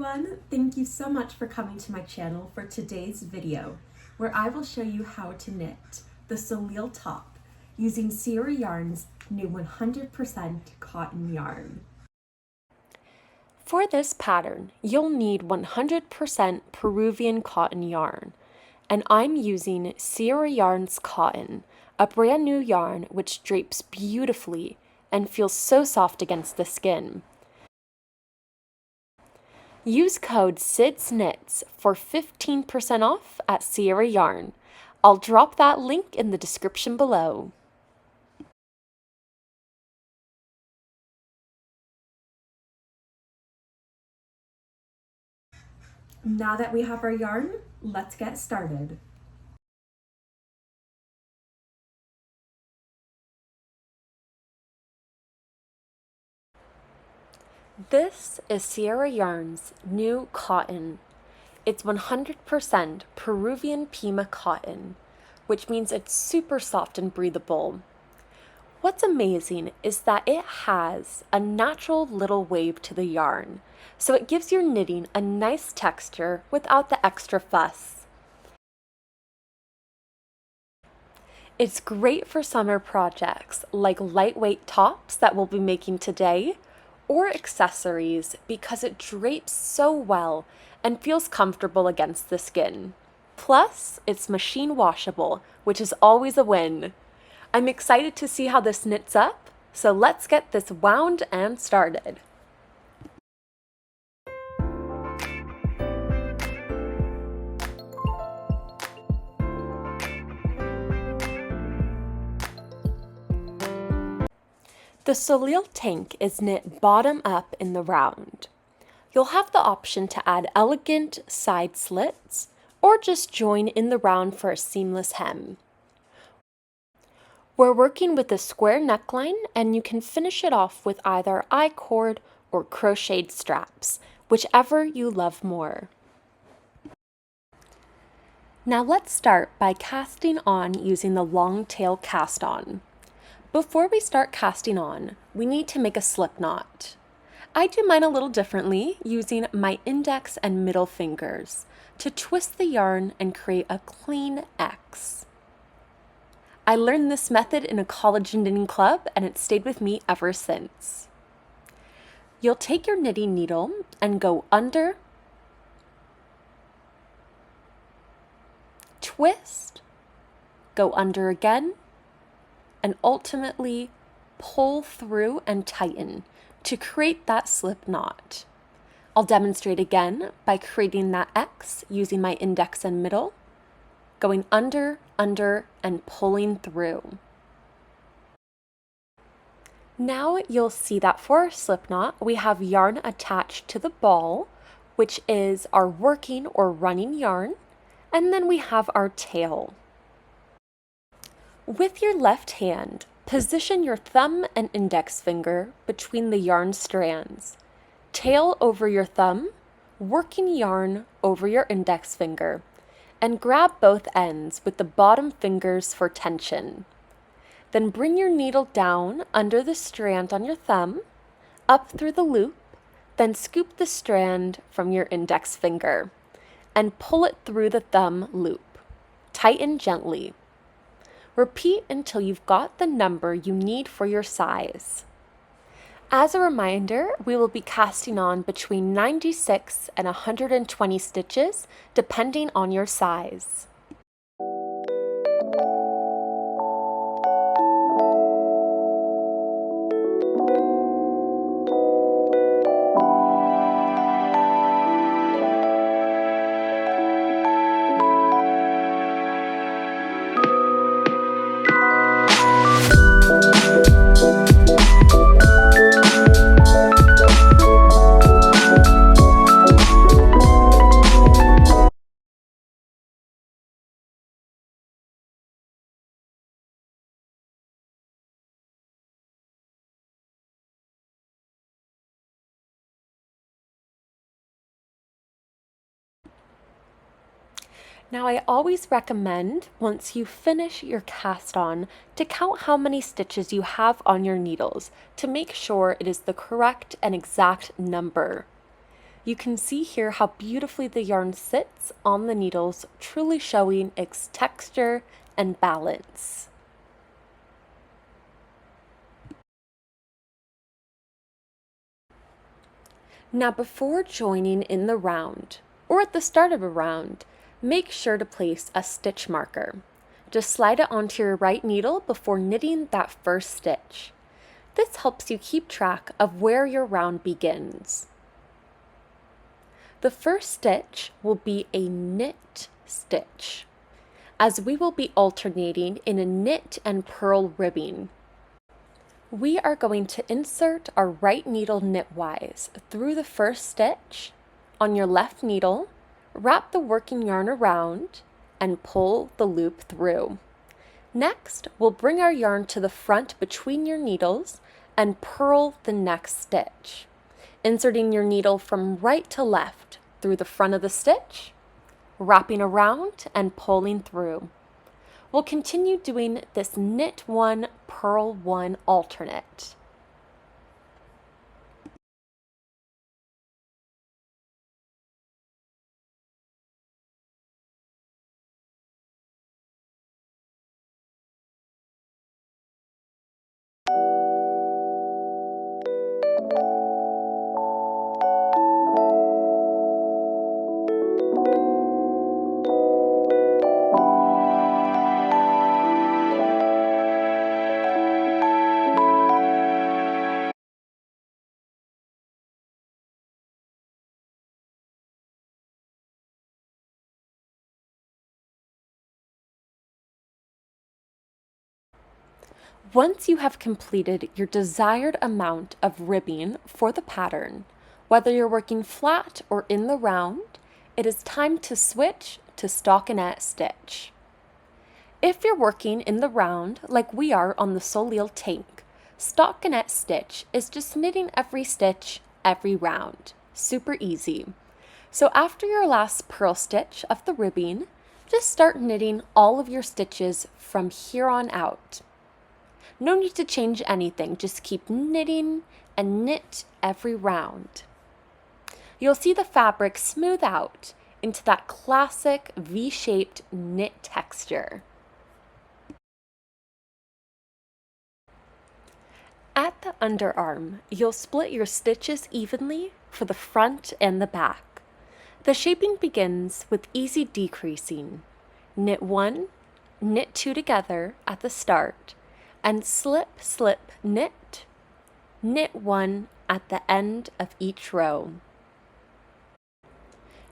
everyone! Thank you so much for coming to my channel for today's video, where I will show you how to knit the Soleil top using Sierra Yarn's new 100% cotton yarn. For this pattern, you'll need 100% Peruvian cotton yarn, and I'm using Sierra Yarn's Cotton, a brand new yarn which drapes beautifully and feels so soft against the skin. Use code SIDSKNITS for 15% off at Sierra Yarn. I'll drop that link in the description below. Now that we have our yarn, let's get started. This is Sierra Yarn's new cotton. It's 100% Peruvian Pima cotton, which means it's super soft and breathable. What's amazing is that it has a natural little wave to the yarn, so it gives your knitting a nice texture without the extra fuss. It's great for summer projects like lightweight tops that we'll be making today, or accessories because it drapes so well and feels comfortable against the skin. Plus, it's machine washable, which is always a win. I'm excited to see how this knits up, so let's get this wound and started. The Soleil Tank is knit bottom up in the round. You'll have the option to add elegant side slits or just join in the round for a seamless hem. We're working with a square neckline, and you can finish it off with either I-cord or crocheted straps, whichever you love more. Now let's start by casting on using the long tail cast on. Before we start casting on, we need to make a slip knot. I do mine a little differently, using my index and middle fingers to twist the yarn and create a clean X. I learned this method in a college knitting club, and it stayed with me ever since. You'll take your knitting needle and go under, twist, go under again, and ultimately pull through and tighten to create that slip knot. I'll demonstrate again by creating that X using my index and middle, going under, and pulling through. Now you'll see that for our slip knot, we have yarn attached to the ball, which is our working or running yarn, and then we have our tail. With your left hand, position your thumb and index finger between the yarn strands. Tail over your thumb, working yarn over your index finger, and grab both ends with the bottom fingers for tension. Then bring your needle down under the strand on your thumb, up through the loop, then scoop the strand from your index finger, and pull it through the thumb loop. Tighten gently. Repeat until you've got the number you need for your size. As a reminder, we will be casting on between 96 and 120 stitches, depending on your size. Now I always recommend, once you finish your cast on, to count how many stitches you have on your needles to make sure it is the correct and exact number. You can see here how beautifully the yarn sits on the needles, truly showing its texture and balance. Now before joining in the round, or at the start of a round, make sure to place a stitch marker. Just slide it onto your right needle before knitting that first stitch. This helps you keep track of where your round begins. The first stitch will be a knit stitch, as we will be alternating in a knit and purl ribbing. We are going to insert our right needle knitwise through the first stitch on your left needle, wrap the working yarn around, and pull the loop through. Next, we'll bring our yarn to the front between your needles and purl the next stitch, inserting your needle from right to left through the front of the stitch, wrapping around and pulling through. We'll continue doing this knit one, purl one alternate. Once you have completed your desired amount of ribbing for the pattern, whether you're working flat or in the round, it is time to switch to stockinette stitch. If you're working in the round like we are on the Soleil Tank, stockinette stitch is just knitting every stitch every round. Super easy. So after your last purl stitch of the ribbing, just start knitting all of your stitches from here on out. No need to change anything, just keep knitting and knit every round. You'll see the fabric smooth out into that classic V-shaped knit texture. At the underarm, you'll split your stitches evenly for the front and the back. The shaping begins with easy decreasing. Knit one, knit two together at the start, and slip, slip, knit, knit one at the end of each row.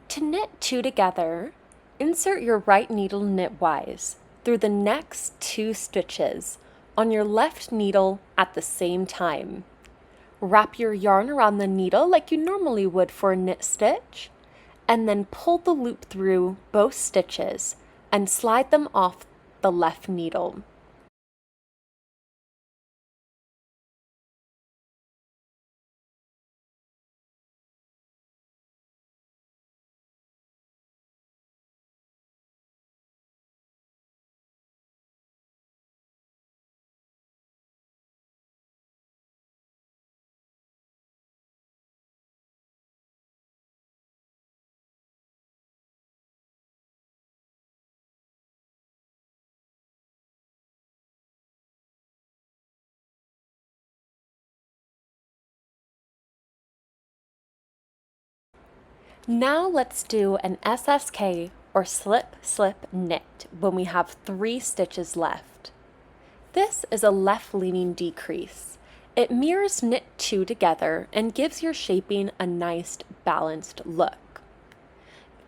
To knit two together, insert your right needle knitwise through the next two stitches on your left needle at the same time. Wrap your yarn around the needle like you normally would for a knit stitch, and then pull the loop through both stitches and slide them off the left needle. Now let's do an SSK or slip, slip, knit when we have 3 stitches left. This is a left-leaning decrease. It mirrors knit 2 together and gives your shaping a nice balanced look.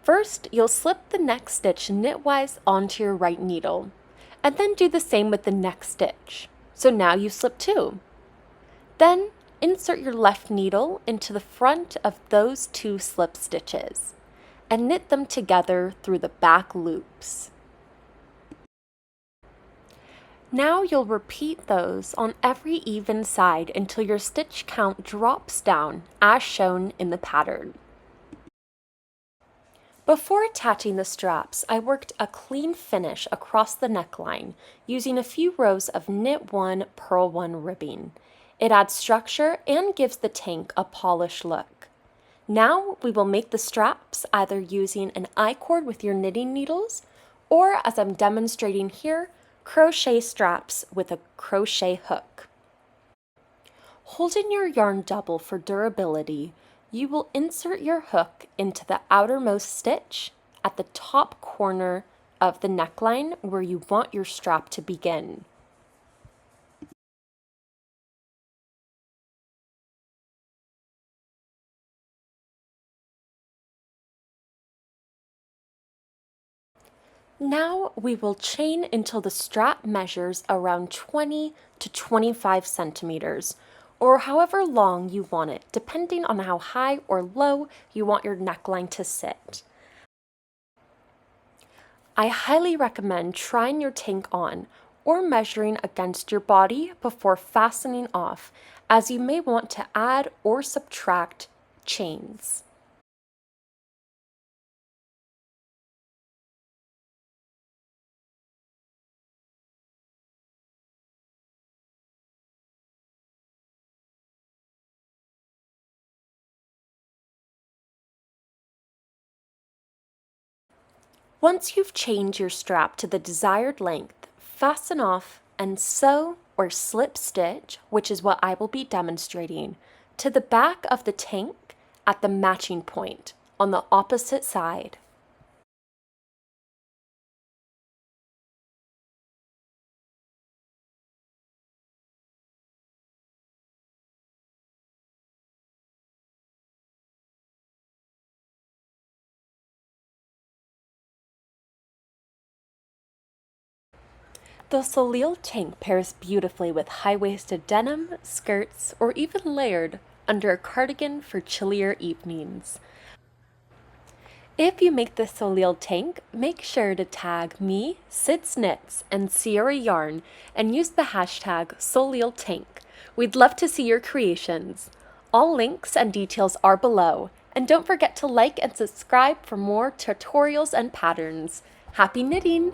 First, you'll slip the next stitch knitwise onto your right needle, and then do the same with the next stitch. So now you slip 2. Then insert your left needle into the front of those 2 slip stitches and knit them together through the back loops. Now you'll repeat those on every even side until your stitch count drops down as shown in the pattern. Before attaching the straps, I worked a clean finish across the neckline using a few rows of knit 1, purl 1 ribbing. It adds structure and gives the tank a polished look. Now we will make the straps either using an I-cord with your knitting needles, or as I'm demonstrating here, crochet straps with a crochet hook. Holding your yarn double for durability, you will insert your hook into the outermost stitch at the top corner of the neckline where you want your strap to begin. Now we will chain until the strap measures around 20 to 25 centimeters, or however long you want it, depending on how high or low you want your neckline to sit. I highly recommend trying your tank on or measuring against your body before fastening off, as you may want to add or subtract chains. Once you've chained your strap to the desired length, fasten off and sew or slip stitch, which is what I will be demonstrating, to the back of the tank at the matching point on the opposite side. The Soleil Tank pairs beautifully with high-waisted denim, skirts, or even layered under a cardigan for chillier evenings. If you make the Soleil Tank, make sure to tag me, Sid's Knits, and Sierra Yarn and use the hashtag Soleil Tank. We'd love to see your creations. All links and details are below, and don't forget to like and subscribe for more tutorials and patterns. Happy knitting!